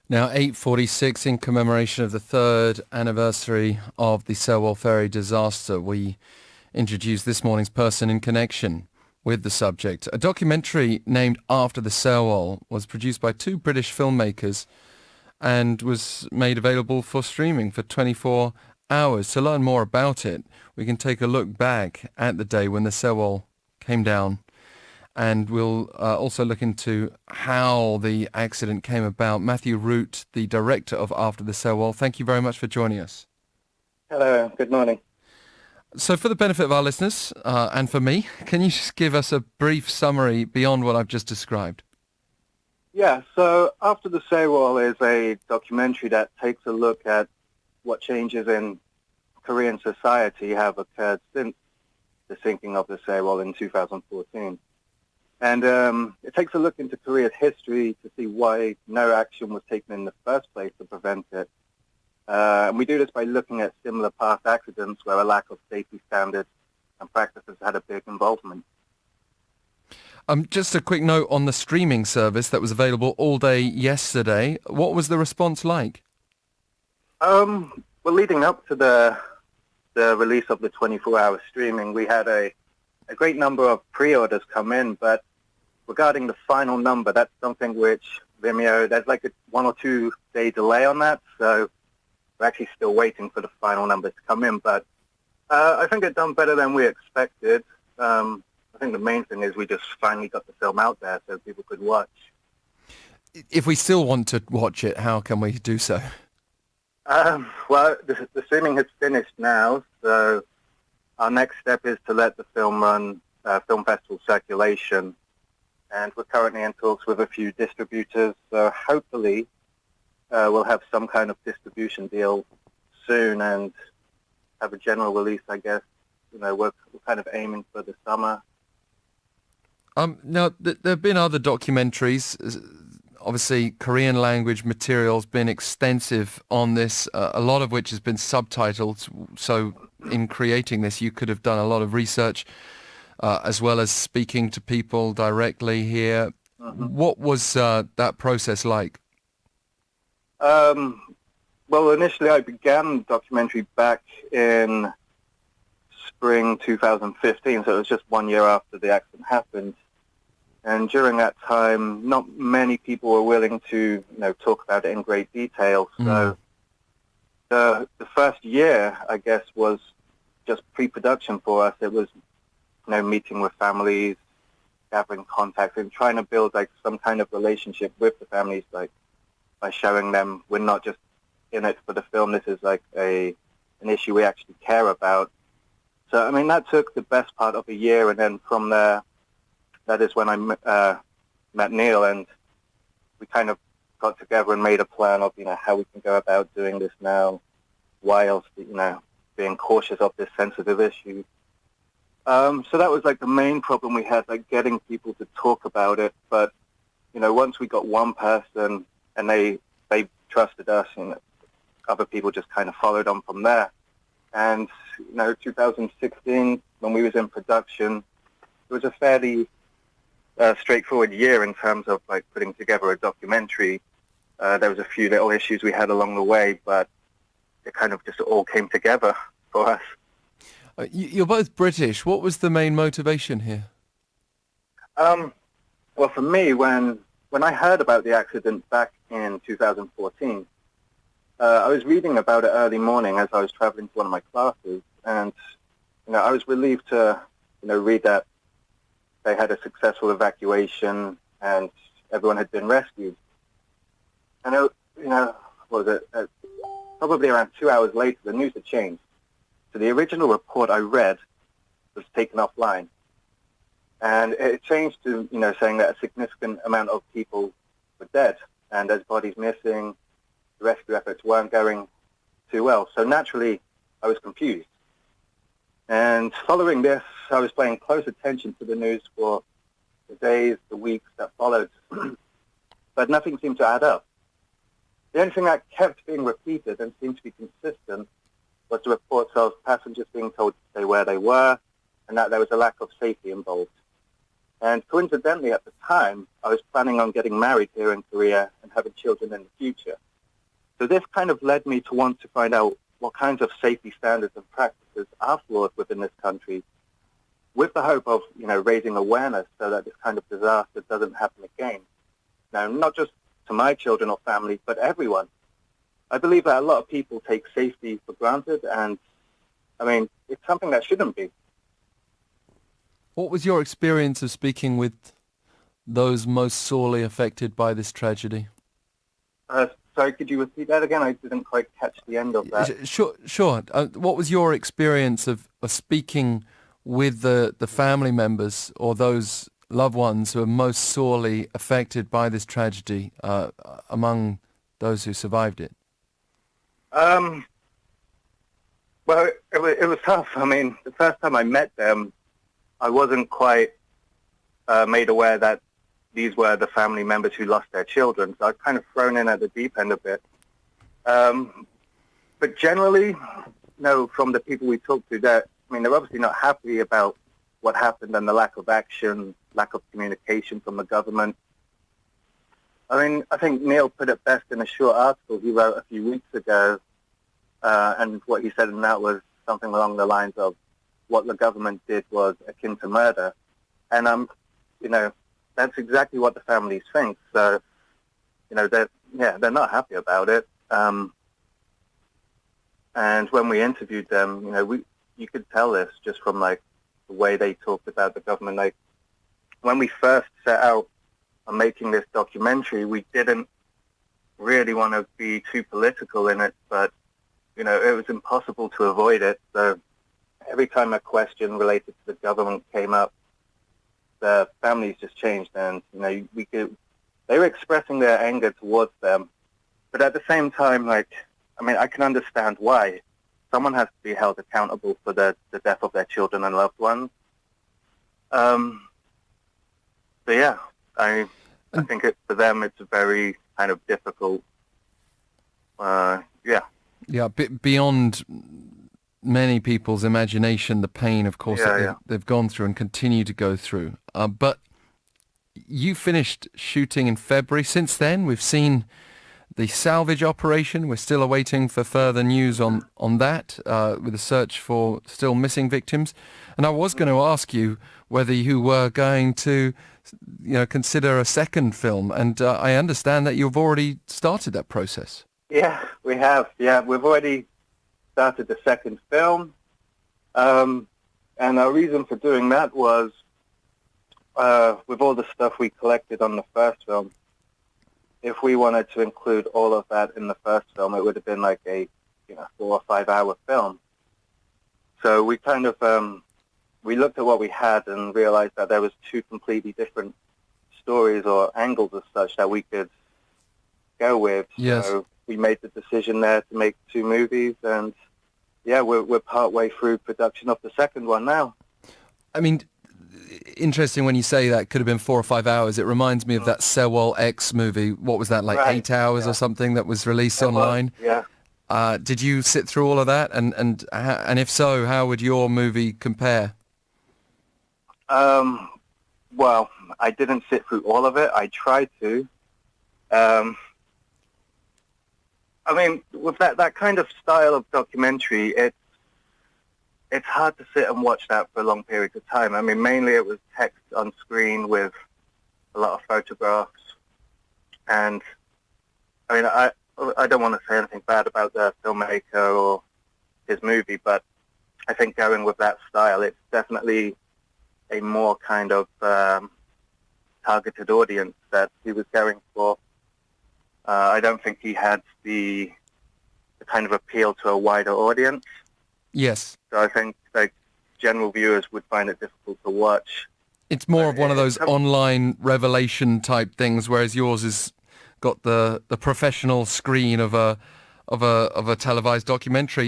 Now 8:46 in commemoration of the third anniversary of the Sewol ferry disaster. We introduced this morning's person in connection with the subject. A documentary named after the Sewol was produced by two British filmmakers and was made available for streaming for 24 hours. To learn more about it, we can take a look back at the day when the Sewol came down, and we'll also look into how the accident came about. Matthew Root, the director of After the Sewol, thank you very much for joining us. Hello, good morning. So for the benefit of our listeners, and for me, can you just give us a brief summary beyond what I've just described? Yeah, so After the Sewol is a documentary that takes a look at what changes in Korean society have occurred since the sinking of the Sewol in 2014. And it takes a look into Korea's history to see why no action was taken in the first place to prevent it. And we do this by looking at similar past accidents where a lack of safety standards and practices had a big involvement. Just a quick note on the streaming service that was available all day yesterday. What was the response like? Well, leading up to the release of the 24-hour streaming, we had a great number of pre-orders come in, but regarding the final number, that's something which Vimeo, there's like a 1 or 2 day delay on that, so we're actually still waiting for the final numbers to come in, but I think it's done better than we expected. I think the main thing is we just finally got the film out there so people could watch. If we still want to watch it, how can we do so? Well, the streaming has finished now, so our next step is to let the film run film festival circulation, and we're currently in talks with a few distributors, so hopefully we'll have some kind of distribution deal soon and have a general release, I guess. You know, we're kind of aiming for the summer. Now, there have been other documentaries. Obviously, Korean language material's been extensive on this, a lot of which has been subtitled. So in creating this, you could have done a lot of research as well as speaking to people directly here. Mm-hmm. What was that process like? Well, initially I began the documentary back in spring 2015, so it was just 1 year after the accident happened. And during that time, not many people were willing to, talk about it in great detail. So the first year, I guess, was just pre-production for us. It was, meeting with families, gathering contacts, and trying to build like some kind of relationship with the families, like by showing them we're not just in it for the film. This is like an issue we actually care about. So, I mean, that took the best part of a year, and then from there, that is when I met Neil, and we kind of got together and made a plan of, how we can go about doing this now, whilst, being cautious of this sensitive issue. So that was like the main problem we had, like getting people to talk about it. But, once we got one person and they trusted us, and other people just kind of followed on from there. And, 2016, when we was in production, it was a fairly straightforward year in terms of like putting together a documentary. There was a few little issues we had along the way, but it kind of just all came together for us. You're both British. What was the main motivation here? Well, for me, when I heard about the accident back in 2014, I was reading about it early morning as I was traveling to one of my classes, and I was relieved to read that they had a successful evacuation and everyone had been rescued. And what was it? Probably around 2 hours later, the news had changed. So the original report I read was taken offline, and it changed to saying that a significant amount of people were dead, and there's bodies missing. The rescue efforts weren't going too well. So naturally, I was confused. And following this, I was paying close attention to the news for the days, the weeks that followed, but nothing seemed to add up. The only thing that kept being repeated and seemed to be consistent was the reports of passengers being told to stay where they were, and that there was a lack of safety involved. And coincidentally, at the time, I was planning on getting married here in Korea and having children in the future. So this kind of led me to want to find out what kinds of safety standards and practices are flawed within this country, with the hope of, raising awareness so that this kind of disaster doesn't happen again. Now, not just to my children or family, but everyone. I believe that a lot of people take safety for granted, and, it's something that shouldn't be. What was your experience of speaking with those most sorely affected by this tragedy? Sorry, could you repeat that again? I didn't quite catch the end of that. Sure. What was your experience of speaking with the family members or those loved ones who are most sorely affected by this tragedy among those who survived it? Well, it was tough. The first time I met them, I wasn't quite made aware that these were the family members who lost their children. So I was kind of thrown in at the deep end a bit. But generally, from the people we talked to, they're obviously not happy about what happened and the lack of action, lack of communication from the government. I think Neil put it best in a short article he wrote a few weeks ago, and what he said in that was something along the lines of, what the government did was akin to murder. And, that's exactly what the families think. So, they're not happy about it. And when we interviewed them, you could tell this just from, the way they talked about the government. When we first set out on making this documentary, we didn't really want to be too political in it, but, it was impossible to avoid it. So every time a question related to the government came up, the families just changed, and they were expressing their anger towards them, but at the same time, I can understand why. Someone has to be held accountable for the death of their children and loved ones. I think for them it's a very kind of difficult. Beyond many people's imagination, the pain, of course, they've gone through and continue to go through. But you finished shooting in February. Since then, we've seen the salvage operation. We're still awaiting for further news on that, with a search for still missing victims. And I was going to ask you whether you were going to, consider a second film. And I understand that you've already started that process. Yeah, we have. Yeah, we've already started the second film. And our reason for doing that was, with all the stuff we collected on the first film, if we wanted to include all of that in the first film, it would have been like a 4 or 5 hour film. So we kind of we looked at what we had and realized that there was two completely different stories or angles as such that we could go with. Yes. So we made the decision there to make 2 movies, and we're partway through production of the second one now. Interesting when you say that could have been 4 or 5 hours. It reminds me of that Sewol X movie. What was that, 8 hours or something that was released online? Did you sit through all of that? And if so, how would your movie compare? Well, I didn't sit through all of it. I tried to. With that kind of style of documentary, it's hard to sit and watch that for long periods of time. Mainly it was text on screen with a lot of photographs. And, I don't want to say anything bad about the filmmaker or his movie, but I think going with that style, it's definitely a more kind of targeted audience that he was going for. I don't think he had the kind of appeal to a wider audience. Yes. So I think general viewers would find it difficult to watch. It's more of one of those online revelation type things, whereas yours has got the professional screen of a televised documentary.